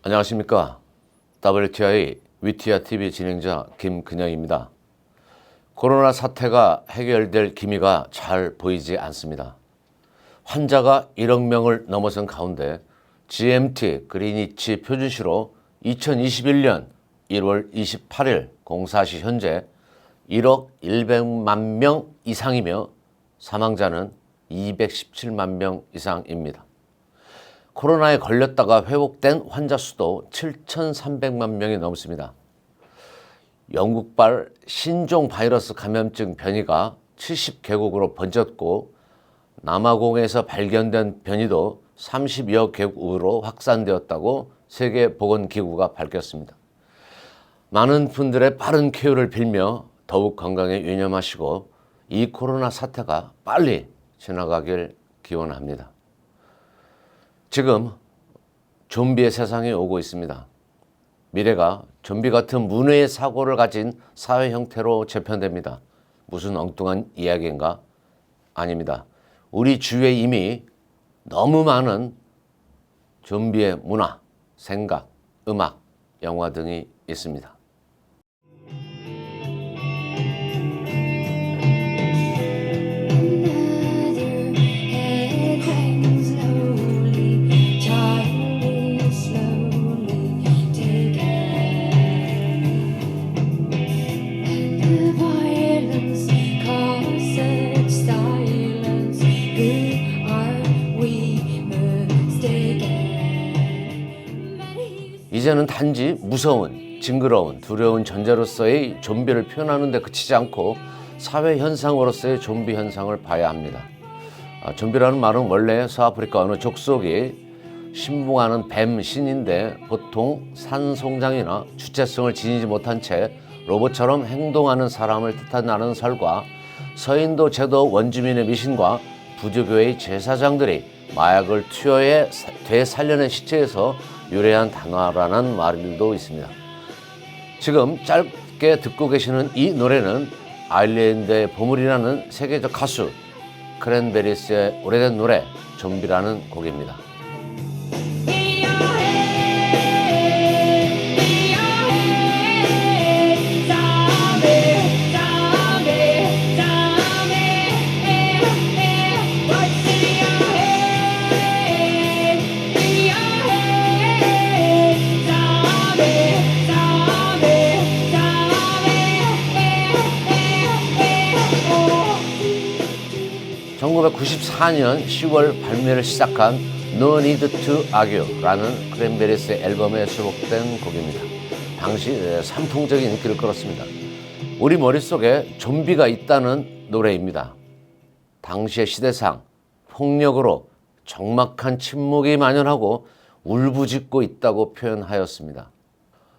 안녕하십니까. WTI 위티아 TV 진행자 김근영입니다. 코로나 사태가 해결될 기미가 잘 보이지 않습니다. 환자가 1억 명을 넘어선 가운데 GMT 그리니치 표준시로 2021년 1월 28일 04시 현재 1억 100만 명 이상이며 사망자는 217만 명 이상입니다. 코로나에 걸렸다가 회복된 환자 수도 7,300만 명이 넘습니다. 영국발 신종 바이러스 감염증 변이가 70개국으로 번졌고 남아공에서 발견된 변이도 30여 개국으로 확산되었다고 세계보건기구가 밝혔습니다. 많은 분들의 빠른 쾌유를 빌며 더욱 건강에 유념하시고 이 코로나 사태가 빨리 지나가길 기원합니다. 지금 좀비의 세상이 오고 있습니다. 미래가 좀비 같은 문외의 사고를 가진 사회 형태로 재편됩니다. 무슨 엉뚱한 이야기인가? 아닙니다. 우리 주위에 이미 너무 많은 좀비의 문화, 생각, 음악, 영화 등이 있습니다. 이제는 단지 무서운, 징그러운, 두려운 존재로서의 좀비를 표현하는 데 그치지 않고 사회 현상으로서의 좀비 현상을 봐야 합니다. 좀비라는 말은 원래 서아프리카 어느 족속이 신봉하는 뱀 신인데 보통 산송장이나 주체성을 지니지 못한 채 로봇처럼 행동하는 사람을 뜻한다는 설과 서인도 제도 원주민의 미신과 부조교의 제사장들이 마약을 투여해 되살려낸 시체에서 유래한 단어라는 말도 있습니다. 지금 짧게 듣고 계시는 이 노래는 아일랜드의 보물이라는 세계적 가수 크랜베리스의 오래된 노래 좀비라는 곡입니다. (1994년 10월) 발매를 시작한 No Need to Argue라는 크랜베리스의 앨범에 수록된 곡입니다. 당시 선풍적인 인기를 끌었습니다. 우리 머릿속에 좀비가 있다는 노래입니다. 당시의 시대상 폭력으로 적막한 침묵이 만연하고 울부짖고 있다고 표현하였습니다.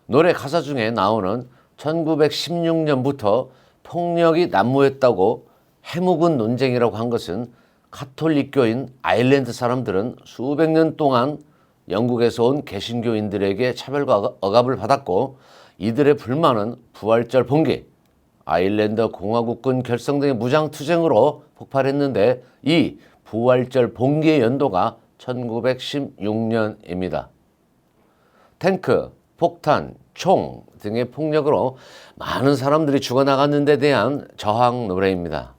노래 가사 중에 나오는 1916년부터 폭력이 난무했다고 해묵은 논쟁이라고 한 것은 카톨릭교인 아일랜드 사람들은 수백 년 동안 영국에서 온 개신교인들에게 차별과 억압을 받았고 이들의 불만은 부활절 봉기, 아일랜드 공화국군 결성 등의 무장투쟁으로 폭발했는데 이 부활절 봉기의 연도가 1916년입니다. 탱크, 폭탄, 총 등의 폭력으로 많은 사람들이 죽어나갔는 데 대한 저항 노래입니다.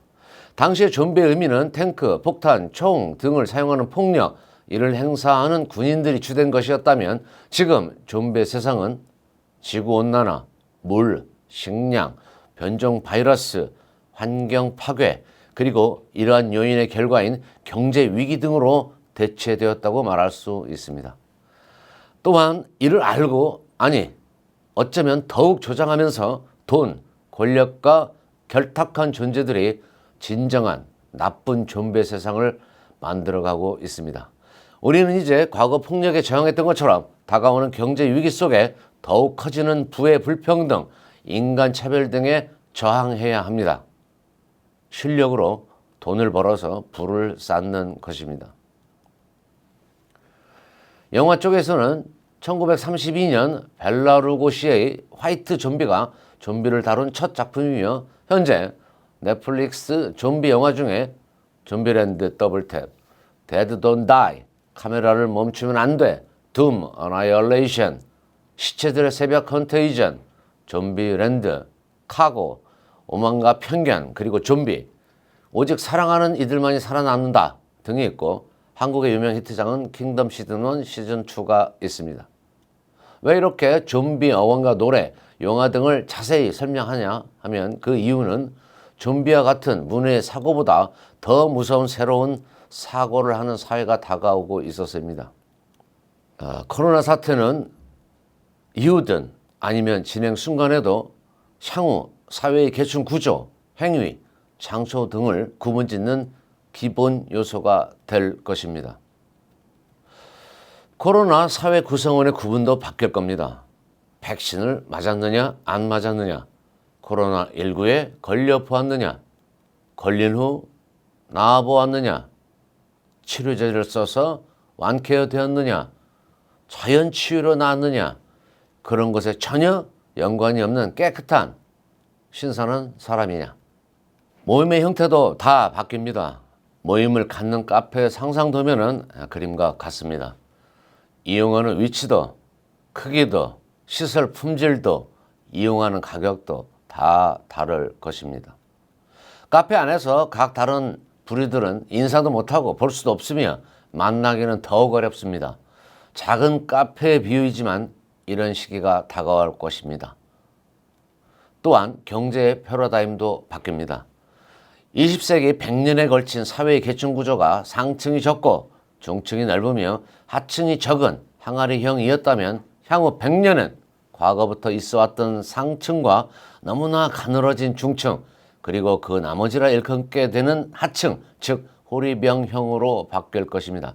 당시의 좀비의 의미는 탱크, 폭탄, 총 등을 사용하는 폭력, 이를 행사하는 군인들이 주된 것이었다면 지금 좀비의 세상은 지구온난화, 물, 식량, 변종 바이러스, 환경 파괴, 그리고 이러한 요인의 결과인 경제 위기 등으로 대체되었다고 말할 수 있습니다. 또한 이를 알고, 아니 어쩌면 더욱 조장하면서 돈, 권력과 결탁한 존재들이 진정한 나쁜 좀비의 세상을 만들어가고 있습니다. 우리는 이제 과거 폭력에 저항했던 것처럼 다가오는 경제 위기 속에 더욱 커지는 부의 불평등, 인간차별 등에 저항해야 합니다. 실력으로 돈을 벌어서 부를 쌓는 것입니다. 영화 쪽에서는 1932년 벨라루고시의 화이트 좀비가 좀비를 다룬 첫 작품이며 현재 넷플릭스 좀비 영화 중에 좀비랜드 더블탭, 데드 돈 다이, 카메라를 멈추면 안 돼 둠 어나이얼레이션, 시체들의 새벽 컨테이전, 좀비랜드, 카고, 오만과 편견, 그리고 좀비, 오직 사랑하는 이들만이 살아남는다 등이 있고, 한국의 유명 히트작은 킹덤 시즌1, 시즌2가 있습니다. 왜 이렇게 좀비 어원과 노래, 영화 등을 자세히 설명하냐 하면 그 이유는 좀비와 같은 문화의 사고보다 더 무서운 새로운 사고를 하는 사회가 다가오고 있었습니다. 코로나 사태는 이유든 아니면 진행 순간에도 향후 사회의 계층 구조, 행위, 장소 등을 구분짓는 기본 요소가 될 것입니다. 코로나 사회 구성원의 구분도 바뀔 겁니다. 백신을 맞았느냐 안 맞았느냐, 코로나19에 걸려 보았느냐, 걸린 후 나아 보았느냐, 치료제를 써서 완쾌되었느냐, 자연 치유로 나았느냐, 그런 것에 전혀 연관이 없는 깨끗한 신선한 사람이냐. 모임의 형태도 다 바뀝니다. 모임을 갖는 카페의 상상도면은 그림과 같습니다. 이용하는 위치도, 크기도, 시설 품질도, 이용하는 가격도 다 다를 것입니다. 카페 안에서 각 다른 부류들은 인사도 못하고 볼 수도 없으며 만나기는 더욱 어렵습니다. 작은 카페의 비유이지만 이런 시기가 다가올 것입니다. 또한 경제의 패러다임도 바뀝니다. 20세기 100년에 걸친 사회의 계층 구조가 상층이 적고 중층이 넓으며 하층이 적은 항아리형이었다면 향후 100년은 과거부터 있어왔던 상층과 너무나 가늘어진 중층, 그리고 그 나머지라 일컫게 되는 하층, 즉 호리병형으로 바뀔 것입니다.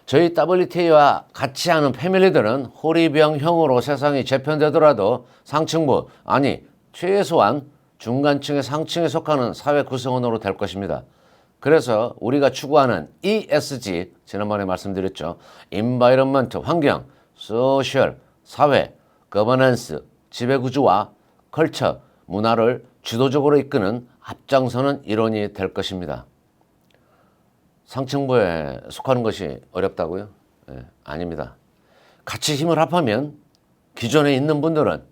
저희 WTA와 같이 하는 패밀리들은 호리병형으로 세상이 재편되더라도 상층부, 아니 최소한 중간층의 상층에 속하는 사회 구성원으로 될 것입니다. 그래서 우리가 추구하는 ESG, 지난번에 말씀드렸죠. Environment, 환경, Social, 사회, Governance, 지배구조와 컬처, 문화를 주도적으로 이끄는 앞장서는 일원이 될 것입니다. 상층부에 속하는 것이 어렵다고요? 아닙니다. 같이 힘을 합하면 기존에 있는 분들은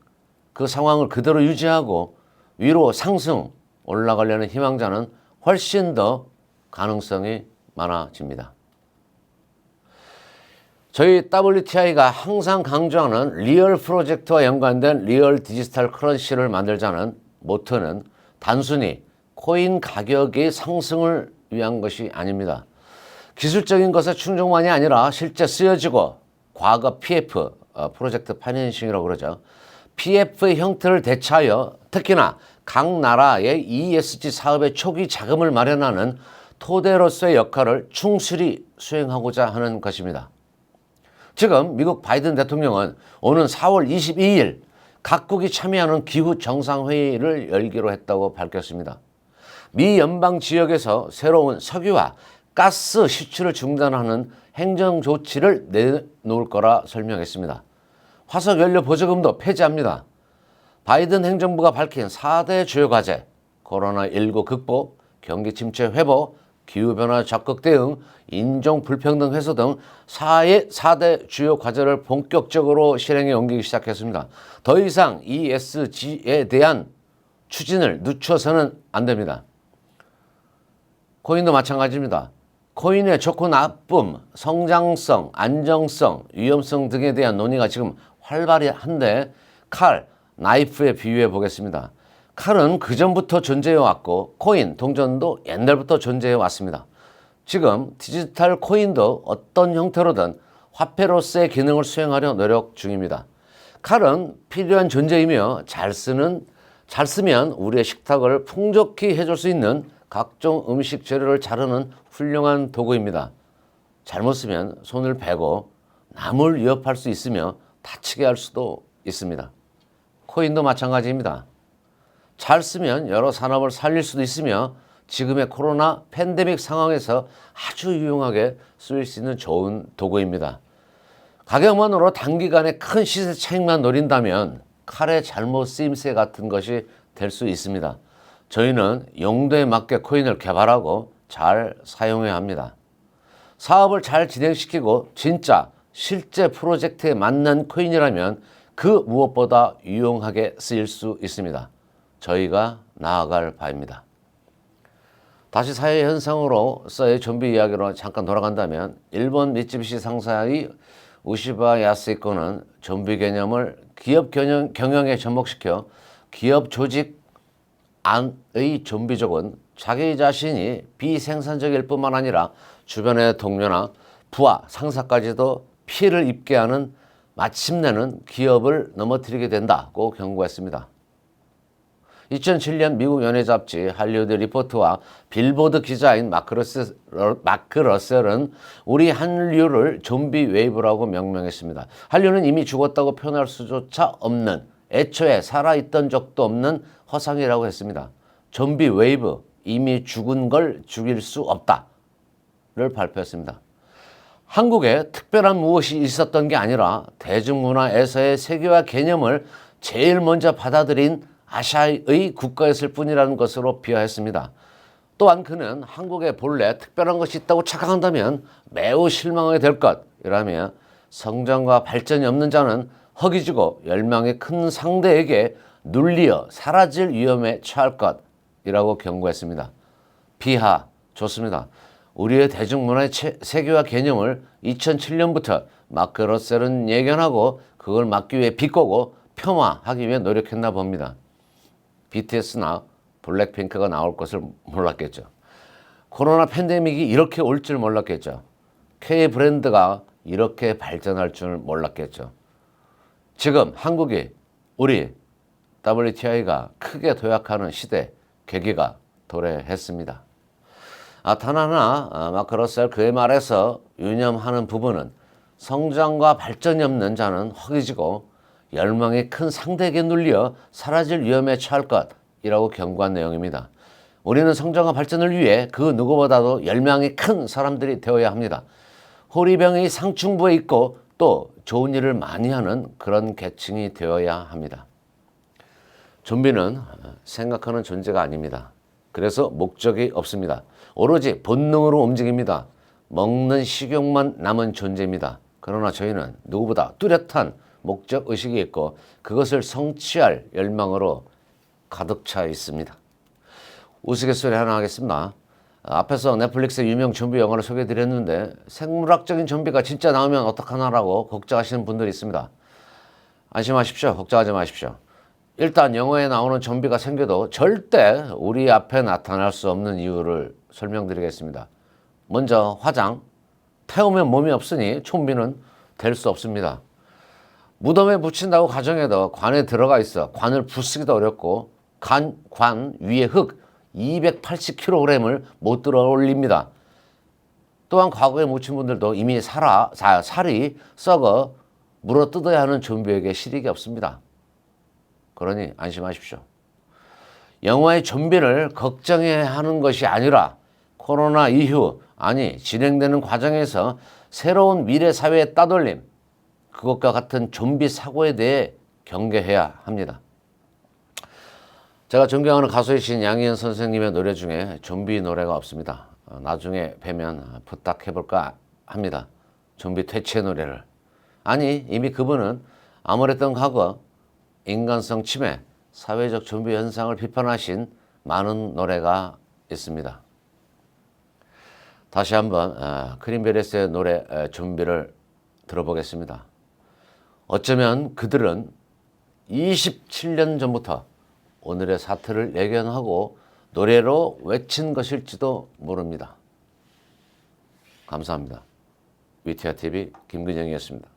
그 상황을 그대로 유지하고 위로 상승 올라가려는 희망자는 훨씬 더 가능성이 많아집니다. 저희 WTI가 항상 강조하는 리얼 프로젝트와 연관된 리얼 디지털 커런시를 만들자는 모토는 단순히 코인 가격의 상승을 위한 것이 아닙니다. 기술적인 것의 충족만이 아니라 실제 쓰여지고 과거 PF, 프로젝트 파이낸싱이라고 그러죠. PF의 형태를 대체하여 특히나 각 나라의 ESG 사업의 초기 자금을 마련하는 토대로서의 역할을 충실히 수행하고자 하는 것입니다. 지금 미국 바이든 대통령은 오는 4월 22일 각국이 참여하는 기후 정상회의를 열기로 했다고 밝혔습니다. 미 연방 지역에서 새로운 석유와 가스 시추를 중단하는 행정 조치를 내놓을 거라 설명했습니다. 화석연료 보조금도 폐지합니다. 바이든 행정부가 밝힌 4대 주요 과제, 코로나19 극복, 경기 침체 회복, 기후변화 적극 대응, 인종불평등 해소 등 4대 주요 과제를 본격적으로 실행에 옮기기 시작했습니다. 더 이상 ESG에 대한 추진을 늦춰서는 안 됩니다. 코인도 마찬가지입니다. 코인의 좋고 나쁨, 성장성, 안정성, 위험성 등에 대한 논의가 지금 활발히 한데 칼, 나이프에 비유해 보겠습니다. 칼은 그전부터 존재해 왔고 코인, 동전도 옛날부터 존재해 왔습니다. 지금 디지털 코인도 어떤 형태로든 화폐로서의 기능을 수행하려 노력 중입니다. 칼은 필요한 존재이며 잘 쓰면 우리의 식탁을 풍족히 해줄 수 있는 각종 음식 재료를 자르는 훌륭한 도구입니다. 잘못 쓰면 손을 베고 남을 위협할 수 있으며 다치게 할 수도 있습니다. 코인도 마찬가지입니다. 잘 쓰면 여러 산업을 살릴 수도 있으며 지금의 코로나 팬데믹 상황에서 아주 유용하게 쓰일 수 있는 좋은 도구입니다. 가격만으로 단기간에 큰 시세 차익만 노린다면 칼의 잘못 쓰임새 같은 것이 될 수 있습니다. 저희는 용도에 맞게 코인을 개발하고 잘 사용해야 합니다. 사업을 잘 진행시키고 진짜 실제 프로젝트에 맞는 코인이라면 그 무엇보다 유용하게 쓰일 수 있습니다. 저희가 나아갈 바입니다. 다시 사회 현상으로서의 좀비 이야기로 잠깐 돌아간다면 일본 미쯔비시 상사의 우시바 야스히코는 좀비 개념을 기업 경영에 접목시켜 기업 조직 안의 좀비족은 자기 자신이 비생산적일 뿐만 아니라 주변의 동료나 부하, 상사까지도 피해를 입게 하는 마침내는 기업을 넘어뜨리게 된다고 경고했습니다. 2007년 미국 연예 잡지 할리우드 리포트와 빌보드 기자인 마크 러셀은 우리 한류를 좀비 웨이브라고 명명했습니다. 한류는 이미 죽었다고 표현할 수조차 없는, 애초에 살아있던 적도 없는 허상이라고 했습니다. 좀비 웨이브, 이미 죽은 걸 죽일 수 없다를 발표했습니다. 한국에 특별한 무엇이 있었던 게 아니라 대중문화에서의 세계화 개념을 제일 먼저 받아들인 아시아의 국가였을 뿐이라는 것으로 비하했습니다. 또한 그는 한국에 본래 특별한 것이 있다고 착각한다면 매우 실망하게 될 것이라며 성장과 발전이 없는 자는 허기지고 열망이 큰 상대에게 눌리어 사라질 위험에 처할 것이라고 경고했습니다. 비하 좋습니다. 우리의 대중문화의 세계화 개념을 2007년부터 마크 러셀은 예견하고 그걸 막기 위해 비꼬고 폄하하기 위해 노력했나 봅니다. BTS나 블랙핑크가 나올 것을 몰랐겠죠. 코로나 팬데믹이 이렇게 올 줄 몰랐겠죠. K 브랜드가 이렇게 발전할 줄 몰랐겠죠. 지금 한국이 우리 WTI가 크게 도약하는 시대 계기가 도래했습니다. 단 하나 마크 러셀 그의 말에서 유념하는 부분은 성장과 발전이 없는 자는 허기지고 열망이 큰 상대에게 눌려 사라질 위험에 처할 것이라고 경고한 내용입니다. 우리는 성장과 발전을 위해 그 누구보다도 열망이 큰 사람들이 되어야 합니다. 호리병이 상층부에 있고 또 좋은 일을 많이 하는 그런 계층이 되어야 합니다. 좀비는 생각하는 존재가 아닙니다. 그래서 목적이 없습니다. 오로지 본능으로 움직입니다. 먹는 식욕만 남은 존재입니다. 그러나 저희는 누구보다 뚜렷한 목적의식이 있고 그것을 성취할 열망으로 가득 차 있습니다. 우스갯소리 하나 하겠습니다. 앞에서 넷플릭스의 유명 좀비 영화를 소개해드렸는데 생물학적인 좀비가 진짜 나오면 어떡하나라고 걱정하시는 분들이 있습니다. 안심하십시오. 걱정하지 마십시오. 일단 영화에 나오는 좀비가 생겨도 절대 우리 앞에 나타날 수 없는 이유를 설명드리겠습니다. 먼저 화장, 태우면 몸이 없으니 좀비는 될 수 없습니다. 무덤에 묻힌다고 가정해도 관에 들어가 있어 관을 부수기도 어렵고 관 위에 흙 280kg을 못 들어 올립니다. 또한 과거에 묻힌 분들도 이미 살이 썩어 물어 뜯어야 하는 좀비에게 실익이 없습니다. 그러니 안심하십시오. 영화의 좀비를 걱정해야 하는 것이 아니라 코로나 이후 진행되는 과정에서 새로운 미래 사회의 따돌림, 그것과 같은 좀비 사고에 대해 경계해야 합니다. 제가 존경하는 가수이신 양희은 선생님의 노래 중에 좀비 노래가 없습니다. 나중에 뵈면 부탁해볼까 합니다. 좀비 퇴치의 노래를. 이미 그분은 암울했던 과거, 인간성 침해, 사회적 좀비 현상을 비판하신 많은 노래가 있습니다. 다시 한번 크림베리스의 노래 좀비를 들어보겠습니다. 어쩌면 그들은 27년 전부터 오늘의 사태를 예견하고 노래로 외친 것일지도 모릅니다. 감사합니다. 위티아TV 김근영이었습니다.